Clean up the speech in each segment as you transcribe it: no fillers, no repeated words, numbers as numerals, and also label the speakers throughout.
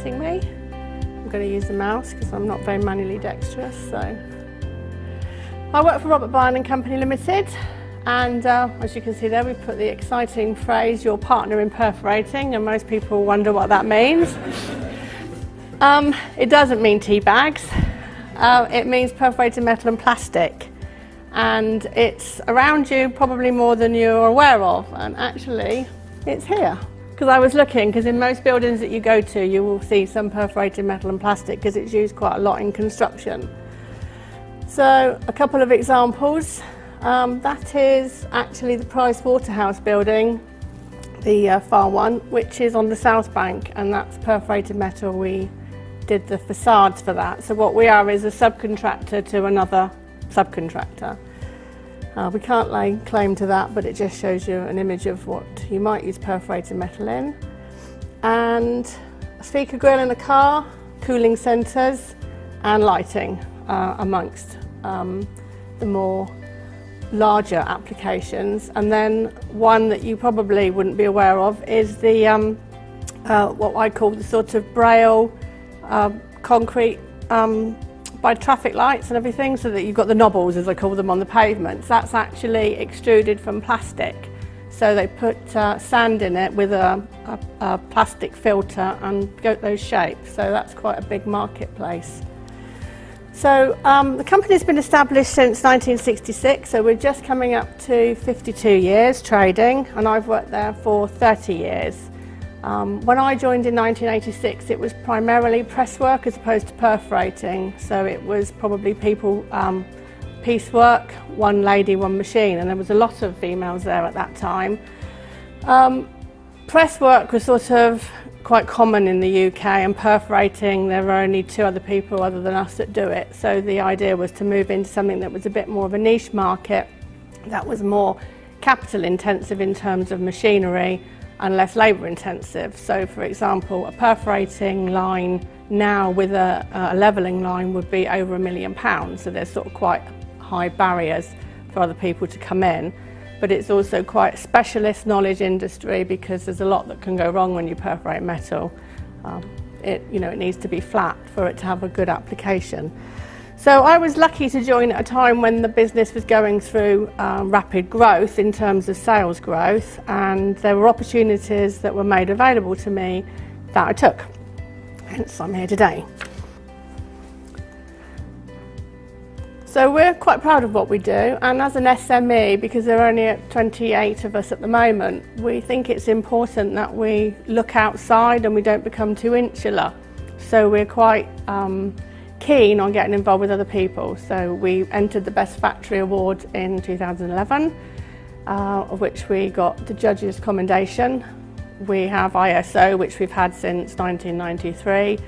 Speaker 1: visiting me. I'm going to use the mouse because I'm not very manually dexterous. So, I work for Robert Byrne and Company Limited, and as you can see there, we put the exciting phrase "your partner in perforating," and most people wonder what that means. It doesn't mean tea bags. It means perforated metal and plastic. And it's around you probably more than you're aware of, and actually it's here because I was looking, because in most buildings that you go to you will see some perforated metal and plastic because it's used quite a lot in construction. So a couple of examples, that is actually the Price Waterhouse building, the far one, which is on the South Bank, and that's perforated metal. We did the facades for that. So what we are is a subcontractor to another subcontractor. We can't lay claim to that, but it just shows you an image of what you might use perforated metal in. And a speaker grill in a car, cooling centres and lighting amongst the more larger applications. And then one that you probably wouldn't be aware of is the what I call the sort of braille concrete by traffic lights and everything, so that you've got the knobbles, as I call them, on the pavements. That's actually extruded from plastic. So they put sand in it with a plastic filter and get those shapes. So that's quite a big marketplace. So the company's been established since 1966, so we're just coming up to 52 years trading, and I've worked there for 30 years. When I joined in 1986, it was primarily presswork as opposed to perforating, so it was probably people piecework, one lady, one machine, and there was a lot of females there at that time. Presswork was sort of quite common in the UK, and perforating, there were only 2 other people other than us that do it, so the idea was to move into something that was a bit more of a niche market, that was more capital intensive in terms of machinery and less labour intensive. So for example, a perforating line now with a levelling line would be over £1 million, so there's sort of quite high barriers for other people to come in. But it's also quite a specialist knowledge industry because there's a lot that can go wrong when you perforate metal. It needs to be flat for it to have a good application. So I was lucky to join at a time when the business was going through rapid growth in terms of sales growth, and there were opportunities that were made available to me that I took. Hence I'm here today. So we're quite proud of what we do, and as an SME, because there are only 28 of us at the moment, we think it's important that we look outside and we don't become too insular. So we're quite keen on getting involved with other people. So we entered the Best Factory Award in 2011, of which we got the judges' commendation. We have ISO, which we've had since 1993,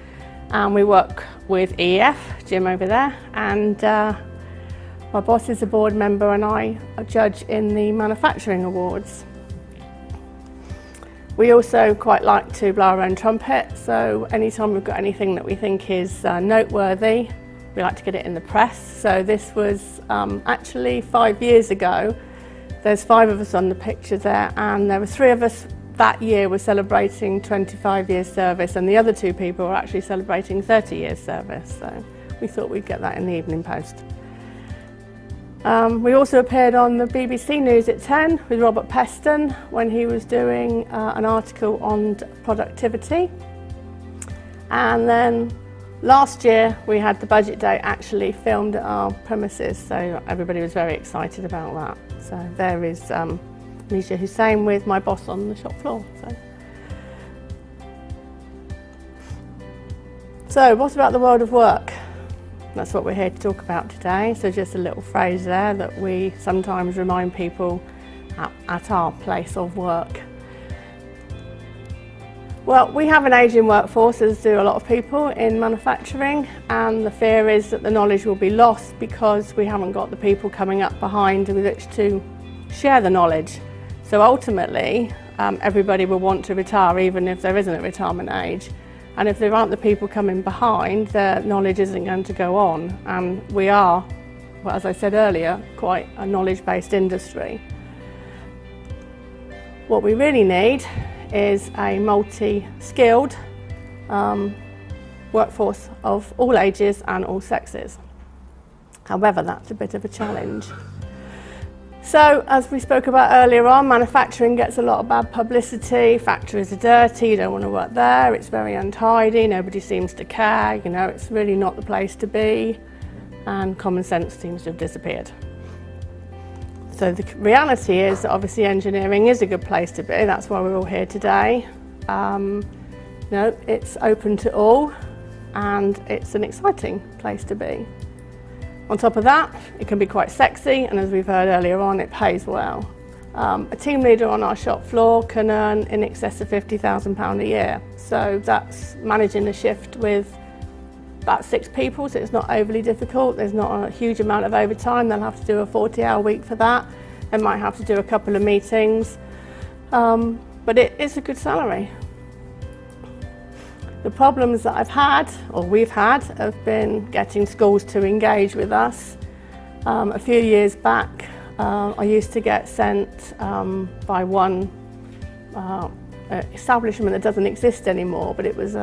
Speaker 1: and we work with EF, Jim over there, and my boss is a board member and I a judge in the Manufacturing Awards. We also quite like to blow our own trumpet, so anytime we've got anything that we think is noteworthy, we like to get it in the press. So this was actually 5 years ago. There's 5 of us on the picture there, and there were 3 of us that year were celebrating 25 years service, and the other 2 people were actually celebrating 30 years service. So we thought we'd get that in the Evening Post. We also appeared on the BBC News at 10 with Robert Peston when he was doing an article on productivity. And then last year we had the budget day actually filmed at our premises, so everybody was very excited about that. So there is Nisha Hussain with my boss on the shop floor. So what about the world of work? That's what we're here to talk about today. So just a little phrase there that we sometimes remind people at our place of work. Well, we have an ageing workforce, as do a lot of people in manufacturing, and the fear is that the knowledge will be lost because we haven't got the people coming up behind with which to share the knowledge. So ultimately, everybody will want to retire even if there isn't a retirement age. And if there aren't the people coming behind, their knowledge isn't going to go on. And we are, well, as I said earlier, quite a knowledge-based industry. What we really need is a multi-skilled workforce of all ages and all sexes. However, that's a bit of a challenge. So, as we spoke about earlier on, manufacturing gets a lot of bad publicity. Factories are dirty, you don't want to work there, it's very untidy, nobody seems to care, you know, it's really not the place to be, and common sense seems to have disappeared. So the reality is that obviously engineering is a good place to be, that's why we're all here today. You know, it's open to all, and it's an exciting place to be. On top of that, it can be quite sexy, and as we've heard earlier on, it pays well. A team leader on our shop floor can earn in excess of £50,000 a year. So that's managing a shift with about 6 people, so it's not overly difficult. There's not a huge amount of overtime. They'll have to do a 40-hour week for that. They might have to do a couple of meetings, but it is a good salary. The problems that I've had, or we've had, have been getting schools to engage with us. A few years back, I used to get sent by one establishment that doesn't exist anymore, but it was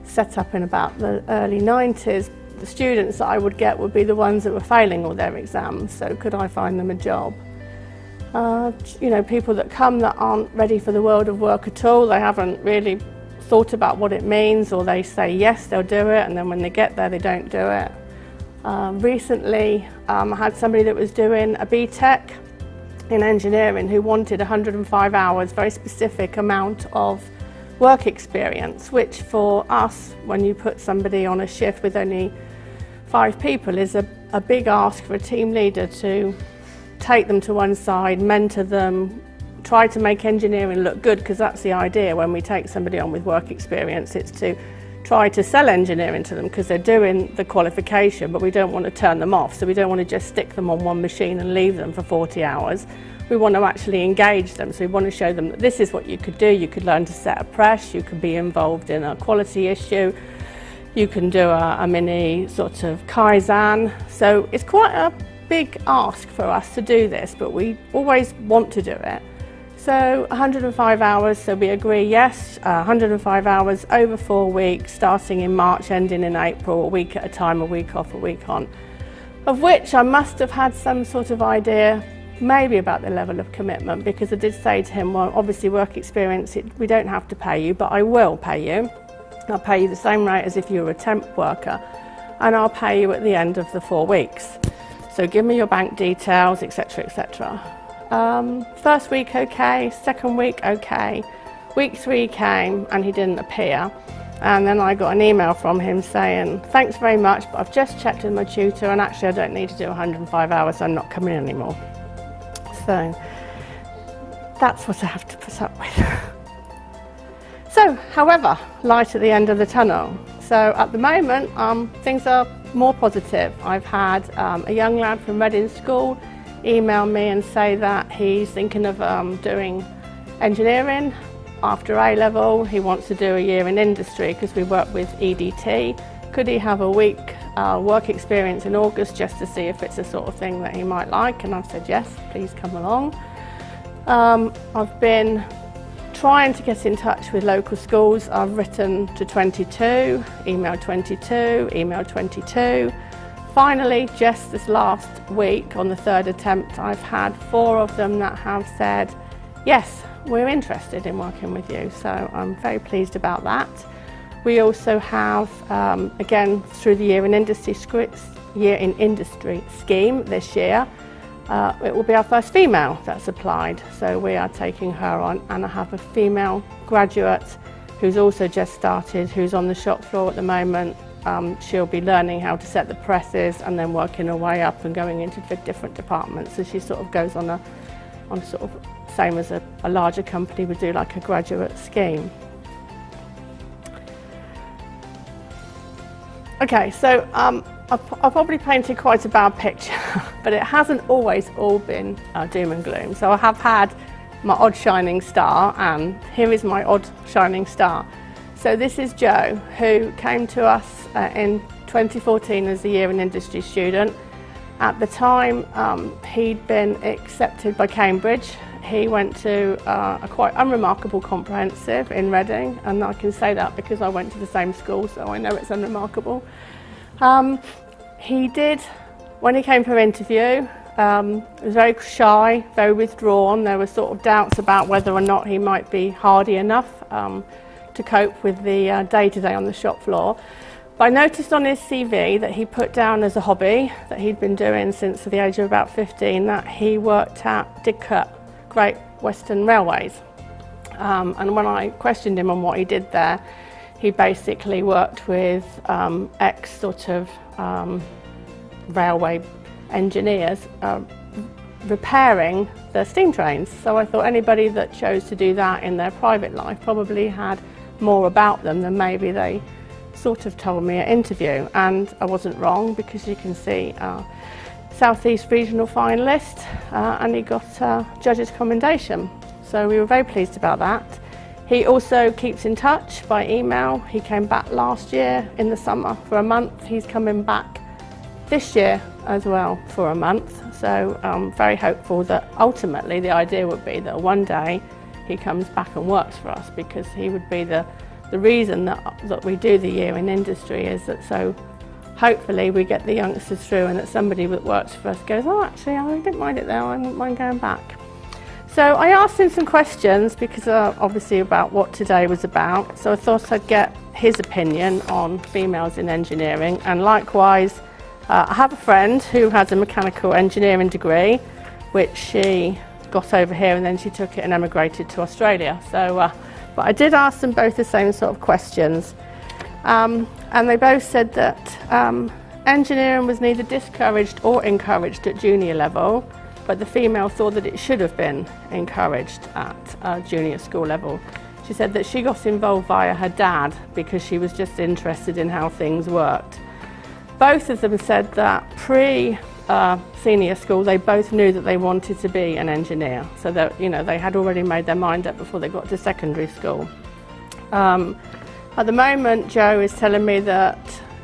Speaker 1: set up in about the early 90s. The students that I would get would be the ones that were failing all their exams, so could I find them a job? You know, people that come that aren't ready for the world of work at all, they haven't really thought about what it means, or they say yes, they'll do it, and then when they get there they don't do it. Recently I had somebody that was doing a BTEC in engineering who wanted 105 hours, very specific amount of work experience, which for us, when you put somebody on a shift with only 5 people, is a big ask for a team leader to take them to one side, mentor them, try to make engineering look good, because that's the idea when we take somebody on with work experience. It's to try to sell engineering to them because they're doing the qualification, but we don't want to turn them off. So we don't want to just stick them on one machine and leave them for 40 hours. We want to actually engage them. So we want to show them that this is what you could do. You could learn to set a press, you could be involved in a quality issue, you can do a mini sort of Kaizen. So it's quite a big ask for us to do this, but we always want to do it. So 105 hours, so we agree, yes, 105 hours over 4 weeks, starting in March, ending in April, a week at a time, a week off, a week on. Of which I must have had some sort of idea, maybe about the level of commitment, because I did say to him, well, obviously work experience, we don't have to pay you, but I will pay you. I'll pay you the same rate as if you were a temp worker, and I'll pay you at the end of the 4 weeks. So give me your bank details, etc., etc. First week okay, second week okay, week 3 came and he didn't appear, and then I got an email from him saying, thanks very much, but I've just checked with my tutor and actually I don't need to do 105 hours, so I'm not coming in anymore. So that's what I have to put up with. So, however, light at the end of the tunnel. So at the moment, things are more positive. I've had a young lad from Reading School email me and say that he's thinking of doing engineering after A-level. He wants to do a year in industry because we work with EDT. Could he have a week work experience in August just to see if it's the sort of thing that he might like? And I've said yes, please come along. I've been trying to get in touch with local schools. I've written to 22, emailed 22, emailed 22. Finally, just this last week, on the 3rd attempt, I've had 4 of them that have said, yes, we're interested in working with you. So I'm very pleased about that. We also have, again, through the Year in Industry scheme this year, it will be our first female that's applied. So we are taking her on, and I have a female graduate who's also just started, who's on the shop floor at the moment. She'll be learning how to set the presses and then working her way up and going into the different departments. So she sort of goes on a sort of same as a larger company would do, like a graduate scheme. Okay, so I've probably painted quite a bad picture, but it hasn't always all been doom and gloom. So I have had my odd shining star, and here is my odd shining star. So this is Joe, who came to us in 2014 as a Year in Industry student. At the time, he'd been accepted by Cambridge he went to a quite unremarkable comprehensive in Reading, and I can say that because I went to the same school, so I know it's unremarkable. He did, when he came for interview, he was very shy, very withdrawn. There were sort of doubts about whether or not he might be hardy enough to cope with the day-to-day on the shop floor. But I noticed on his CV that he put down as a hobby that he'd been doing since the age of about 15, that he worked at Didcot Great Western Railways. And when I questioned him on what he did there, he basically worked with sort of railway engineers repairing the steam trains. So I thought anybody that chose to do that in their private life probably had more about them than maybe they sort of told me at interview. And I wasn't wrong, because you can see South East Regional finalist, and he got judge's commendation. So we were very pleased about that. He also keeps in touch by email. He came back last year in the summer for a month. He's coming back this year as well for a month. So I'm very hopeful that ultimately the idea would be that one day he comes back and works for us, because he would be the reason that we do the year in industry, is that so hopefully we get the youngsters through, and that somebody that works for us goes, oh, actually I didn't mind it there, I wouldn't mind going back. So I asked him some questions, because obviously about what today was about, so I thought I'd get his opinion on females in engineering. And likewise, I have a friend who has a mechanical engineering degree, which she got over here, and then she took it and emigrated to Australia. So, but I did ask them both the same sort of questions, and they both said that engineering was neither discouraged or encouraged at junior level, but the female thought that it should have been encouraged at junior school level. She said that she got involved via her dad because she was just interested in how things worked. Both of them said that pre-senior school they both knew that they wanted to be an engineer, so that they had already made their mind up before they got to secondary school. At the moment, Joe is telling me that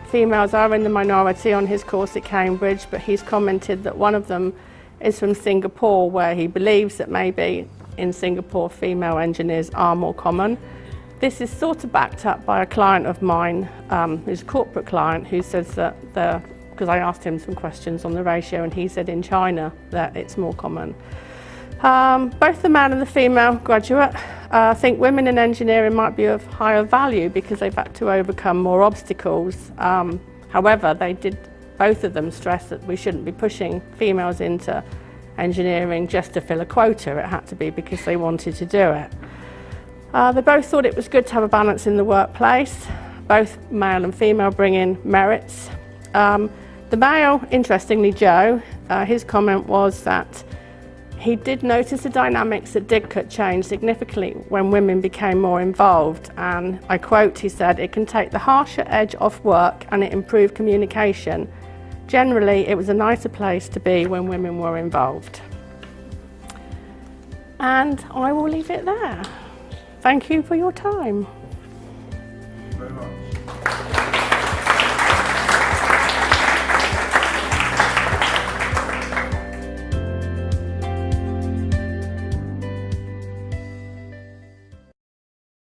Speaker 1: females are in the minority on his course at Cambridge, but he's commented that one of them is from Singapore, where he believes that maybe in Singapore female engineers are more common. This is sort of backed up by a client of mine, who's a corporate client, who says that because I asked him some questions on the ratio, and he said in China that it's more common. Both the male and the female graduate think women in engineering might be of higher value because they've had to overcome more obstacles. However, both of them stress that we shouldn't be pushing females into engineering just to fill a quota. It had to be because they wanted to do it. They both thought it was good to have a balance in the workplace. Both male and female bring in merits. The male, interestingly Joe, his comment was that he did notice the dynamics at Didcot change significantly when women became more involved, and I quote, he said, "It can take the harsher edge off work and it improved communication. Generally, it was a nicer place to be when women were involved." And I will leave it there. Thank you for your time.